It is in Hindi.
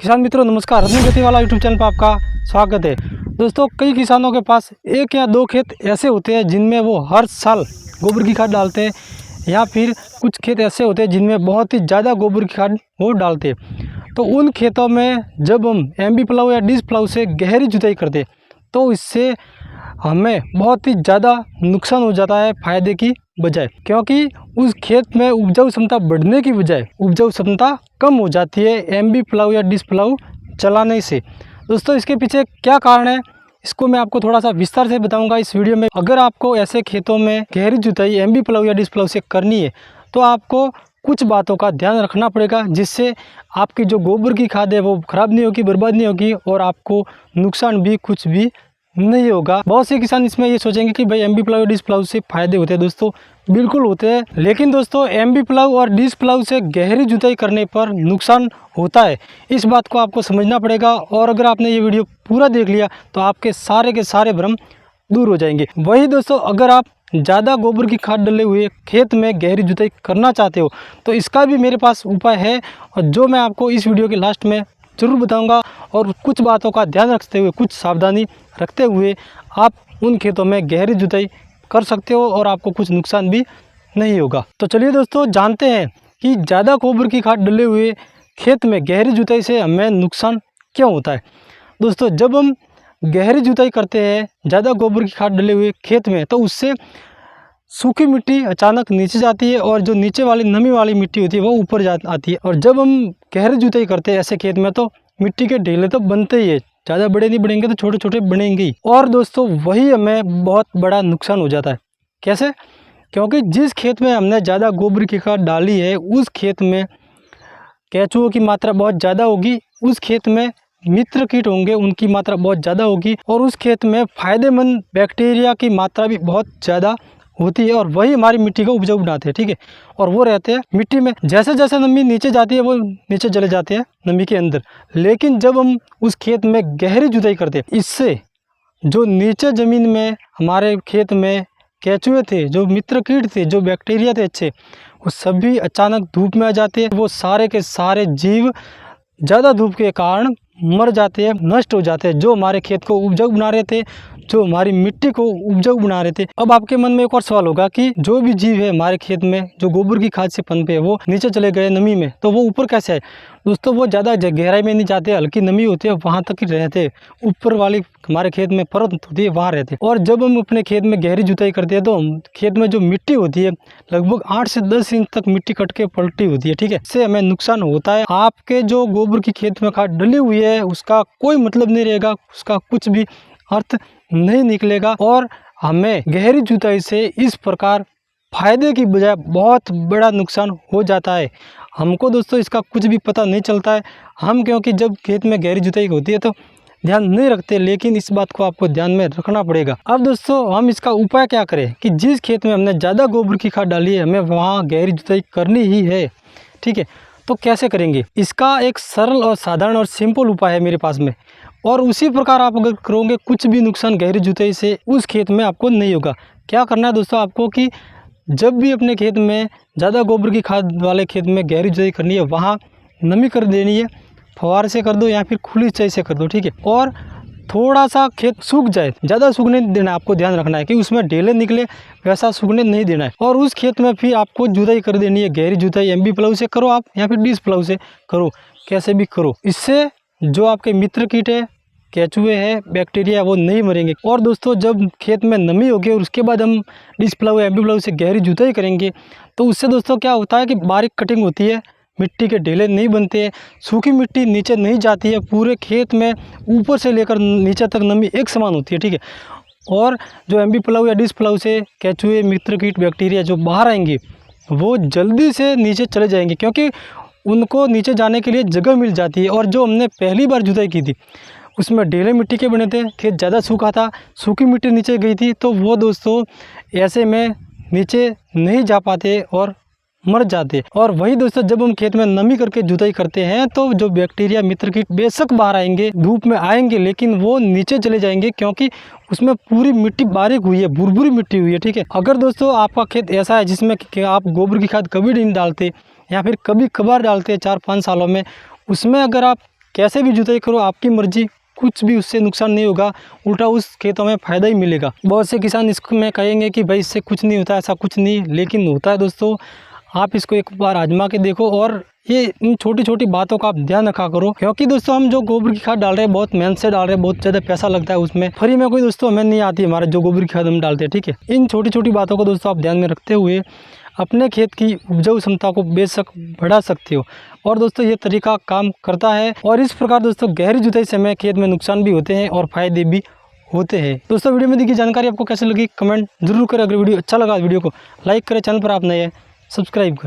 किसान मित्रों नमस्कार, रत्न खेती वाला यूट्यूब चैनल पर आपका स्वागत है। दोस्तों, कई किसानों के पास एक या दो खेत ऐसे होते हैं जिनमें वो हर साल गोबर की खाद डालते हैं, या फिर कुछ खेत ऐसे होते हैं जिनमें बहुत ही ज़्यादा गोबर की खाद वो डालते हैं। तो उन खेतों में जब हम एमबी प्लाऊ या डिस्क प्लाऊ से गहरी जुताई करते तो इससे हमें बहुत ही ज़्यादा नुकसान हो जाता है फ़ायदे की बजाय, क्योंकि उस खेत में उपजाऊ क्षमता बढ़ने की बजाय उपजाऊ क्षमता कम हो जाती है एमबी प्लाऊ या डिस्क प्लाऊ चलाने से। दोस्तों, इसके पीछे क्या कारण है इसको मैं आपको थोड़ा सा विस्तार से बताऊंगा इस वीडियो में। अगर आपको ऐसे खेतों में गहरी जुताई एमबी प्लाऊ या डिस्क प्लाऊ से करनी है तो आपको कुछ बातों का ध्यान रखना पड़ेगा, जिससे आपकी जो गोबर की खाद है वो ख़राब नहीं होगी, बर्बाद नहीं होगी और आपको नुकसान भी कुछ भी नहीं होगा। बहुत से किसान इसमें ये सोचेंगे कि भाई एमबी प्लाऊ डिस्क प्लाऊ से फ़ायदे होते हैं। दोस्तों, बिल्कुल होते हैं, लेकिन दोस्तों एमबी प्लाऊ और डिस्क प्लाऊ से गहरी जुताई करने पर नुकसान होता है। इस बात को आपको समझना पड़ेगा, और अगर आपने ये वीडियो पूरा देख लिया तो आपके सारे के सारे भ्रम दूर हो जाएंगे। वही दोस्तों, अगर आप ज़्यादा गोबर की खाद डले हुए खेत में गहरी जुताई करना चाहते हो तो इसका भी मेरे पास उपाय है, और जो मैं आपको इस वीडियो के लास्ट में ज़रूर बताऊंगा। और कुछ बातों का ध्यान रखते हुए, कुछ सावधानी रखते हुए आप उन खेतों में गहरी जुताई कर सकते हो और आपको कुछ नुकसान भी नहीं होगा। तो चलिए दोस्तों, जानते हैं कि ज़्यादा गोबर की खाद डले हुए खेत में गहरी जुताई से हमें नुकसान क्यों होता है। दोस्तों, जब हम गहरी जुताई करते हैं ज़्यादा गोबर की खाद डले हुए खेत में तो उससे सूखी मिट्टी अचानक नीचे जाती है और जो नीचे वाली नमी वाली मिट्टी होती है वो ऊपर आती है। और जब हम गहरी जुताई करते हैं ऐसे खेत में तो मिट्टी के ढेले तो बनते ही है, ज़्यादा बड़े नहीं बनेंगे तो छोटे छोटे बनेंगे ही। और दोस्तों, वही हमें बहुत बड़ा नुकसान हो जाता है। कैसे? क्योंकि जिस खेत में हमने ज़्यादा गोबर की खाद डाली है उस खेत में केंचुओं की मात्रा बहुत ज़्यादा होगी, उस खेत में मित्र कीट होंगे उनकी मात्रा बहुत ज़्यादा होगी, और उस खेत में फ़ायदेमंद बैक्टीरिया की मात्रा भी बहुत ज़्यादा होती है, और वही हमारी मिट्टी को उपजाऊ बनाते हैं। ठीक है, और वो रहते हैं मिट्टी में। जैसे जैसे नमी नीचे जाती है वो नीचे चले जाते हैं नमी के अंदर। लेकिन जब हम उस खेत में गहरी जुताई करते हैं, इससे जो नीचे ज़मीन में हमारे खेत में केंचुए थे, जो मित्र कीट थे, जो बैक्टीरिया थे अच्छे, वो सभी अचानक धूप में आ जाते हैं। वो सारे के सारे जीव ज़्यादा धूप के कारण मर जाते हैं, नष्ट हो जाते हैं, जो हमारे खेत को उपजाऊ बना रहे थे, जो हमारी मिट्टी को उपजाऊ बना रहे थे। अब आपके मन में एक और सवाल होगा कि जो भी जीव है हमारे खेत में जो गोबर की खाद से पनपे है वो नीचे चले गए नमी में, तो वो ऊपर कैसे आए। दोस्तों, वो ज़्यादा गहराई में नहीं जाते, हल्की नमी होती है वहाँ तक ही रहते हैं, ऊपर वाली हमारे खेत में परत होती है वहाँ रहते हैं। और जब हम अपने खेत में गहरी जुताई करते हैं तो खेत में जो मिट्टी होती है लगभग 8 से 10 इंच तक मिट्टी कट के पलटी होती है। ठीक है, इससे हमें नुकसान होता है। आपके जो गोबर की खेत में खाद डली हुई है उसका कोई मतलब नहीं रहेगा, उसका कुछ भी अर्थ नहीं निकलेगा, और हमें गहरी जुताई से इस प्रकार फायदे की बजाय बहुत बड़ा नुकसान हो जाता है। हमको दोस्तों इसका कुछ भी पता नहीं चलता है, हम क्योंकि जब खेत में गहरी जुताई होती है तो ध्यान नहीं रखते, लेकिन इस बात को आपको ध्यान में रखना पड़ेगा। अब दोस्तों, हम इसका उपाय क्या करें कि जिस खेत में हमने ज़्यादा गोबर की खाद डाली है हमें वहाँ गहरी जुताई करनी ही है। ठीक है, तो कैसे करेंगे? इसका एक सरल और साधारण और सिंपल उपाय है मेरे पास में, और उसी प्रकार आप अगर करोगे कुछ भी नुकसान गहरी जुताई से उस खेत में आपको नहीं होगा। क्या करना है दोस्तों आपको कि जब भी अपने खेत में ज़्यादा गोबर की खाद वाले खेत में गहरी जुताई करनी है वहाँ नमी कर देनी है, फव्वारे से कर दो या फिर खुली सिंचाई से कर दो। ठीक है, और थोड़ा सा खेत सूख जाए, ज़्यादा सूखने नहीं देना, आपको ध्यान रखना है कि उसमें ढेले निकले वैसा सूखने नहीं देना है। और उस खेत में फिर आपको जुताई कर देनी है, गहरी जुताई एमबी प्लाऊ से करो आप या फिर डिस्क प्लाऊ से करो, कैसे भी करो। इससे जो आपके मित्र कीट है, केंचुए हैं, बैक्टीरिया, वो नहीं मरेंगे। और दोस्तों, जब खेत में नमी होगी और उसके बाद हम डिस्क प्लाऊ एमबी प्लाऊ से गहरी जुताई करेंगे तो उससे दोस्तों क्या होता है कि बारीक कटिंग होती है, मिट्टी के ढेले नहीं बनते हैं, सूखी मिट्टी नीचे नहीं जाती है, पूरे खेत में ऊपर से लेकर नीचे तक नमी एक समान होती है। ठीक है, और जो एमबी प्लाऊ या डिस्क प्लाऊ से केंचुए, मित्र कीट, बैक्टीरिया जो बाहर आएंगे वो जल्दी से नीचे चले जाएंगे, क्योंकि उनको नीचे जाने के लिए जगह मिल जाती है। और जो हमने पहली बार जुताई की थी उसमें ढेले मिट्टी के बने थे, खेत ज़्यादा सूखा था, सूखी मिट्टी नीचे गई थी, तो वो दोस्तों ऐसे में नीचे नहीं जा पाते और मर जाते। और वही दोस्तों, जब हम खेत में नमी करके जुताई करते हैं तो जो बैक्टीरिया, मित्र कीट बेशक बाहर आएंगे, धूप में आएंगे, लेकिन वो नीचे चले जाएंगे, क्योंकि उसमें पूरी मिट्टी बारीक हुई है, भुरभुरी मिट्टी हुई है। ठीक है, अगर दोस्तों आपका खेत ऐसा है जिसमें आप गोबर की खाद कभी नहीं डालते या फिर कभी कभार डालते 4-5 सालों में, उसमें अगर आप कैसे भी जुताई करो आपकी मर्जी, कुछ भी उससे नुकसान नहीं होगा, उल्टा उस खेतों में फ़ायदा ही मिलेगा। बहुत से किसान इसमें कहेंगे कि भाई इससे कुछ नहीं होता, ऐसा कुछ नहीं, लेकिन होता है दोस्तों। आप इसको एक बार आजमा के देखो और ये इन छोटी छोटी बातों का आप ध्यान रखा करो, क्योंकि दोस्तों हम जो गोबर की खाद डाल रहे हैं बहुत मेहनत से डाल रहे हैं, बहुत ज़्यादा पैसा लगता है उसमें, फ्री में कोई दोस्तों हमें नहीं आती हमारे जो गोबर की खाद हम डालते हैं, ठीक है। इन छोटी छोटी बातों को दोस्तों आप ध्यान में रखते हुए अपने खेत की उपजाऊ क्षमता को बढ़ा सकते हो। और दोस्तों ये तरीका काम करता है। और इस प्रकार दोस्तों गहरी जुताई से हमें खेत में नुकसान भी होते हैं और फायदे भी होते हैं। दोस्तों वीडियो में दी गई जानकारी आपको कैसे लगी कमेंट जरूर करें। अगर वीडियो अच्छा लगा वीडियो को लाइक करें, चैनल पर आप नए हैं सब्सक्राइब करें।